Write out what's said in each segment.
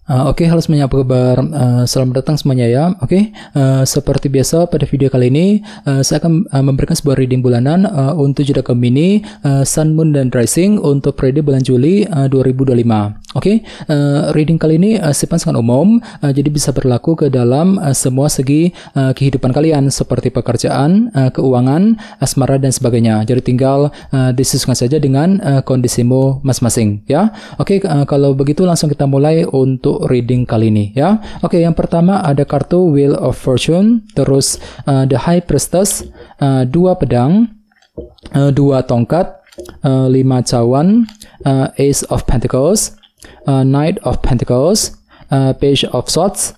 Oke, halo semuanya, apa kabar? Selamat datang semuanya ya. Oke, seperti biasa pada video kali ini saya akan memberikan sebuah reading bulanan untuk zodiak Gemini, Sun, Moon, dan Rising untuk periode bulan Juli 2025. Oke, reading kali ini sifatnya sangat umum, jadi bisa berlaku ke dalam semua segi kehidupan kalian seperti pekerjaan, keuangan, asmara, dan sebagainya. Jadi tinggal disesuaikan saja dengan kondisimu masing-masing ya. Oke, kalau begitu langsung kita mulai untuk reading kali ini ya. Oke, yang pertama ada kartu Wheel of Fortune, terus The High Priestess, 2 pedang, 2 tongkat, 5 cawan, Ace of Pentacles, Knight of Pentacles, Page of Swords,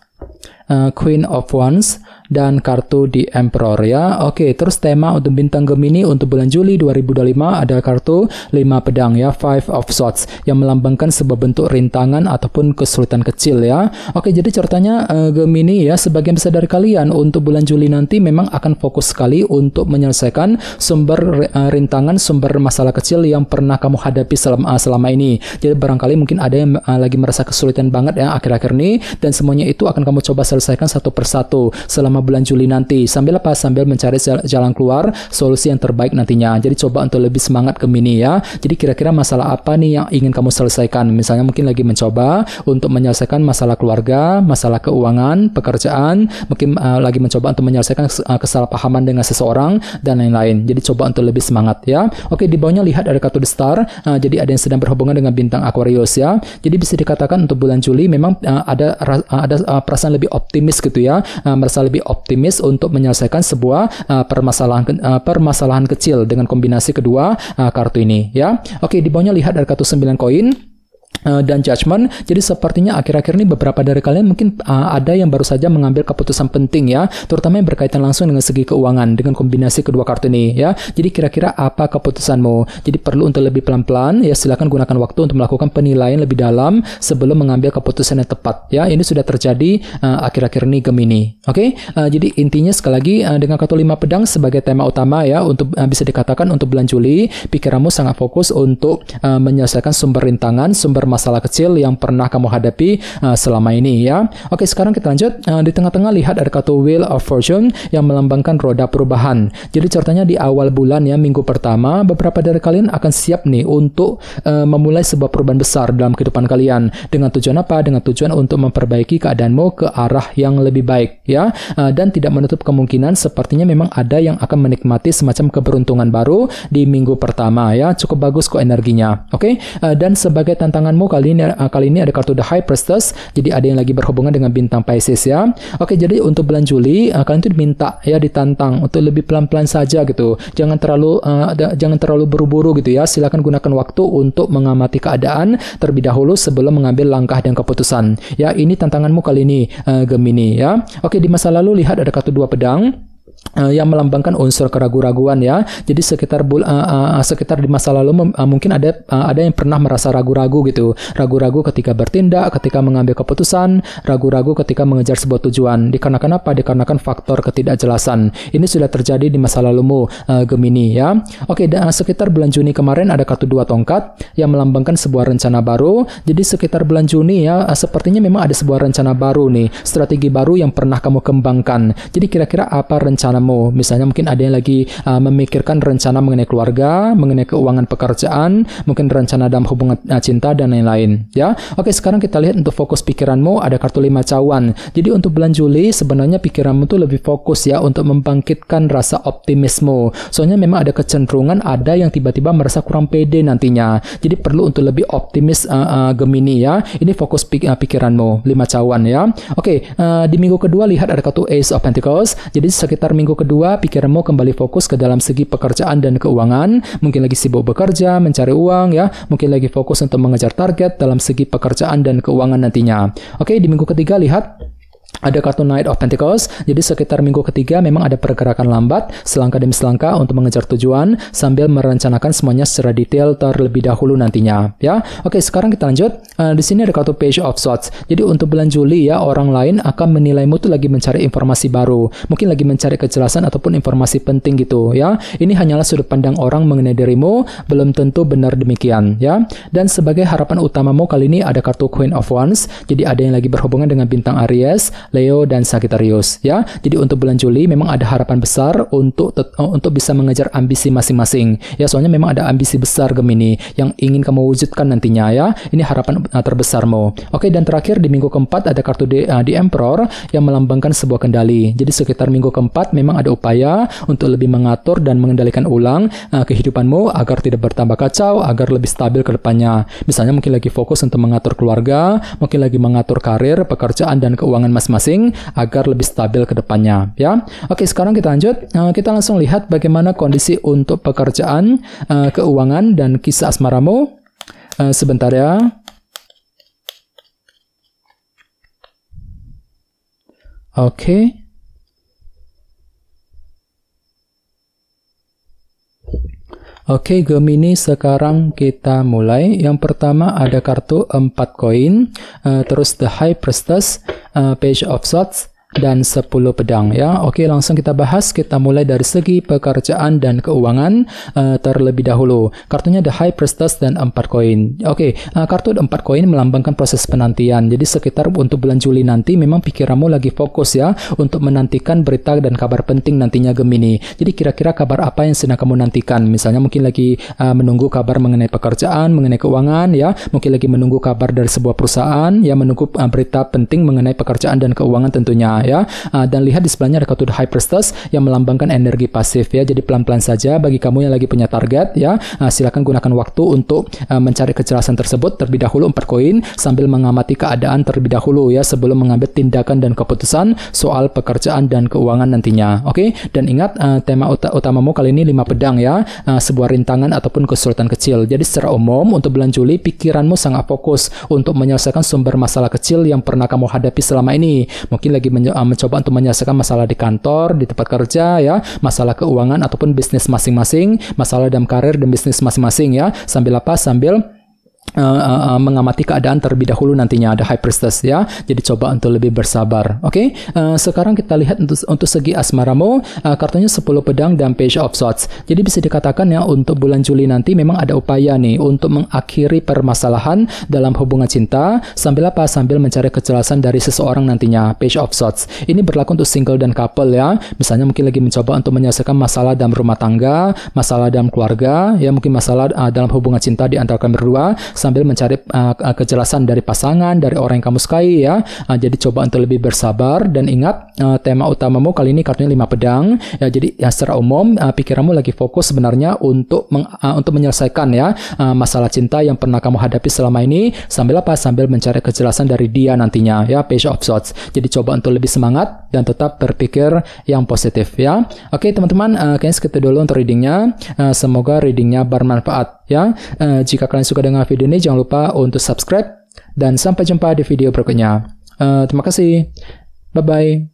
Queen of Wands, dan kartu The Emperor ya. Oke, terus tema untuk bintang Gemini untuk bulan Juli 2025 adalah kartu 5 pedang ya, Five of Swords, yang melambangkan sebuah bentuk rintangan ataupun kesulitan kecil ya. Oke, jadi ceritanya Gemini ya, sebagian besar dari kalian untuk bulan Juli nanti memang akan fokus sekali untuk menyelesaikan sumber rintangan, sumber masalah kecil yang pernah kamu hadapi selama ini. Jadi barangkali mungkin ada yang lagi merasa kesulitan banget ya akhir-akhir ini, dan semuanya itu akan kamu coba selesaikan satu persatu selama bulan Juli nanti. Sambil apa? Sambil mencari jalan keluar, solusi yang terbaik nantinya. Jadi coba untuk lebih semangat Gemini ya. Jadi kira-kira masalah apa nih yang ingin kamu selesaikan? Misalnya mungkin lagi mencoba untuk menyelesaikan masalah keluarga, masalah keuangan, pekerjaan, mungkin lagi mencoba untuk menyelesaikan kesalahpahaman dengan seseorang, dan lain-lain. Jadi coba untuk lebih semangat ya. Oke, di bawahnya lihat ada kartu The Star. Jadi ada yang sedang berhubungan dengan bintang Aquarius ya. Jadi bisa dikatakan untuk bulan Juli memang ada perasaan lebih optimis gitu ya. Merasa lebih optimis untuk menyelesaikan sebuah permasalahan kecil dengan kombinasi kedua kartu ini ya. Oke, di bawahnya lihat ada kartu 9 koin dan Judgment. Jadi sepertinya akhir-akhir ini beberapa dari kalian mungkin ada yang baru saja mengambil keputusan penting ya, terutama yang berkaitan langsung dengan segi keuangan dengan kombinasi kedua kartu ini ya. Jadi kira-kira apa keputusanmu? Jadi perlu untuk lebih pelan-pelan ya, silakan gunakan waktu untuk melakukan penilaian lebih dalam sebelum mengambil keputusan yang tepat ya. Ini sudah terjadi akhir-akhir ini Gemini. Oke, jadi intinya sekali lagi dengan kartu 5 pedang sebagai tema utama ya, untuk bisa dikatakan untuk bulan Juli pikiranmu sangat fokus untuk menyelesaikan sumber rintangan, sumber masalah kecil yang pernah kamu hadapi selama ini ya. Oke, sekarang kita lanjut. Di tengah-tengah lihat ada kartu Wheel of Fortune yang melambangkan roda perubahan. Jadi ceritanya di awal bulan ya, minggu pertama, beberapa dari kalian akan siap nih untuk memulai sebuah perubahan besar dalam kehidupan kalian. Dengan tujuan apa? Dengan tujuan untuk memperbaiki keadaanmu ke arah yang lebih baik ya. Dan tidak menutup kemungkinan sepertinya memang ada yang akan menikmati semacam keberuntungan baru di minggu pertama ya. Cukup bagus kok energinya. Oke, dan sebagai tantanganmu kali ini ada kartu The High Priestess. Jadi ada yang lagi berhubungan dengan bintang Pisces ya. Oke, jadi untuk bulan Juli kalian itu diminta ya, ditantang untuk lebih pelan-pelan saja gitu. Jangan terlalu buru-buru gitu ya. Silakan gunakan waktu untuk mengamati keadaan terlebih dahulu sebelum mengambil langkah dan keputusan. Ya, ini tantanganmu kali ini Gemini ya. Oke, di masa lalu lihat ada kartu 2 pedang yang melambangkan unsur keraguan-raguan ya. Jadi sekitar di masa lalu mungkin ada yang pernah merasa ragu-ragu gitu. Ragu-ragu ketika bertindak, ketika mengambil keputusan, ragu-ragu ketika mengejar sebuah tujuan. Dikarenakan apa? Dikarenakan faktor ketidakjelasan. Ini sudah terjadi di masa lalumu Gemini ya. Oke, sekitar bulan Juni kemarin ada kartu 2 tongkat yang melambangkan sebuah rencana baru. Jadi sekitar bulan Juni ya, sepertinya memang ada sebuah rencana baru nih, strategi baru yang pernah kamu kembangkan. Jadi kira-kira apa rencanamu? Misalnya mungkin ada yang lagi memikirkan rencana mengenai keluarga, mengenai keuangan pekerjaan, mungkin rencana dalam hubungan cinta, dan lain-lain ya. Oke, sekarang kita lihat untuk fokus pikiranmu ada kartu 5 cawan. Jadi untuk bulan Juli sebenarnya pikiranmu tuh lebih fokus ya untuk membangkitkan rasa optimisme. Soalnya memang ada kecenderungan ada yang tiba-tiba merasa kurang pede nantinya. Jadi perlu untuk lebih optimis Gemini ya. Ini fokus pikiranmu 5 cawan ya. Oke, di minggu kedua lihat ada kartu Ace of Pentacles. Jadi sekitar minggu kedua pikiranmu kembali fokus ke dalam segi pekerjaan dan keuangan. Mungkin lagi sibuk bekerja, mencari uang ya. Mungkin lagi fokus untuk mengejar target dalam segi pekerjaan dan keuangan nantinya. Oke, di minggu ketiga lihat ada kartu Knight of Pentacles, jadi sekitar minggu ketiga memang ada pergerakan lambat, selangkah demi selangkah untuk mengejar tujuan, sambil merencanakan semuanya secara detail terlebih dahulu nantinya, ya. Oke, sekarang kita lanjut. Di sini ada kartu Page of Swords. Jadi untuk bulan Juli ya, orang lain akan menilaimu tuh lagi mencari informasi baru, mungkin lagi mencari kejelasan ataupun informasi penting gitu, ya. Ini hanyalah sudut pandang orang mengenai dirimu, belum tentu benar demikian, ya. Dan sebagai harapan utamamu kali ini ada kartu Queen of Wands. Jadi ada yang lagi berhubungan dengan bintang Aries, Leo, dan Sagittarius, ya. Jadi untuk bulan Juli memang ada harapan besar untuk bisa mengejar ambisi masing-masing, ya. Soalnya memang ada ambisi besar Gemini yang ingin kamu wujudkan nantinya, ya. Ini harapan terbesarmu. Oke, dan terakhir di minggu keempat ada kartu The Emperor yang melambangkan sebuah kendali. Jadi sekitar minggu keempat memang ada upaya untuk lebih mengatur dan mengendalikan ulang kehidupanmu agar tidak bertambah kacau, agar lebih stabil ke depannya. Misalnya mungkin lagi fokus untuk mengatur keluarga, mungkin lagi mengatur karir, pekerjaan, dan keuangan masing-masing agar lebih stabil ke depannya, ya. Oke, sekarang kita lanjut. Kita langsung lihat bagaimana kondisi untuk pekerjaan, keuangan, dan kisah asmaramu. Sebentar ya. Oke. Oke, Gemini, sekarang kita mulai. Yang pertama ada kartu 4 koin, terus The High Priestess, Page of Swords, dan 10 pedang, ya. Oke, langsung kita bahas. Kita mulai dari segi pekerjaan dan keuangan terlebih dahulu. Kartunya The High Priestess dan 4 koin. Oke, kartu 4 koin melambangkan proses penantian. Jadi sekitar untuk bulan Juli nanti memang pikiranmu lagi fokus ya untuk menantikan berita dan kabar penting nantinya Gemini. Jadi kira-kira kabar apa yang sedang kamu nantikan? Misalnya mungkin lagi menunggu kabar mengenai pekerjaan, mengenai keuangan, ya. Mungkin lagi menunggu kabar dari sebuah perusahaan, ya, menunggu berita penting mengenai pekerjaan dan keuangan tentunya, ya. Dan lihat di sebelahnya ada kartu The High Priestess yang melambangkan energi pasif, ya. Jadi pelan-pelan saja bagi kamu yang lagi punya target, ya. Silakan gunakan waktu untuk mencari kejelasan tersebut terlebih dahulu 4 koin sambil mengamati keadaan terlebih dahulu, ya, sebelum mengambil tindakan dan keputusan soal pekerjaan dan keuangan nantinya. Oke, dan ingat tema utamamu kali ini 5 pedang, ya. Sebuah rintangan ataupun kesulitan kecil. Jadi secara umum untuk bulan Juli pikiranmu sangat fokus untuk menyelesaikan sumber masalah kecil yang pernah kamu hadapi selama ini. Mungkin lagi mencoba untuk menyelesaikan masalah di kantor, di tempat kerja, ya, masalah keuangan ataupun bisnis masing-masing, masalah dalam karir dan bisnis masing-masing, ya. Sambil mengamati keadaan terlebih dahulu nantinya ada High Priestess, ya. Jadi coba untuk lebih bersabar. Oke, sekarang kita lihat untuk segi asmaramu, kartunya 10 pedang dan Page of Swords. Jadi bisa dikatakan ya untuk bulan Juli nanti memang ada upaya nih untuk mengakhiri permasalahan dalam hubungan cinta sambil mencari kejelasan dari seseorang nantinya. Page of Swords. Ini berlaku untuk single dan couple, ya. Misalnya mungkin lagi mencoba untuk menyelesaikan masalah dalam rumah tangga, masalah dalam keluarga, ya, mungkin masalah dalam hubungan cinta di antara kalian berdua sambil mencari kejelasan dari pasangan, dari orang yang kamu sukai, ya. Jadi coba untuk lebih bersabar dan ingat tema utamamu kali ini kartunya 5 pedang, ya. Jadi ya, secara umum pikiranmu lagi fokus sebenarnya untuk menyelesaikan, ya, masalah cinta yang pernah kamu hadapi selama ini sambil mencari kejelasan dari dia nantinya, ya. Page of Swords. Jadi coba untuk lebih semangat dan tetap berpikir yang positif, ya. Oke, teman-teman, kayaknya segitu dulu untuk readingnya. Semoga readingnya bermanfaat, ya. Jika kalian suka dengan video ini, jangan lupa untuk subscribe dan sampai jumpa di video berikutnya. Terima kasih. Bye-bye.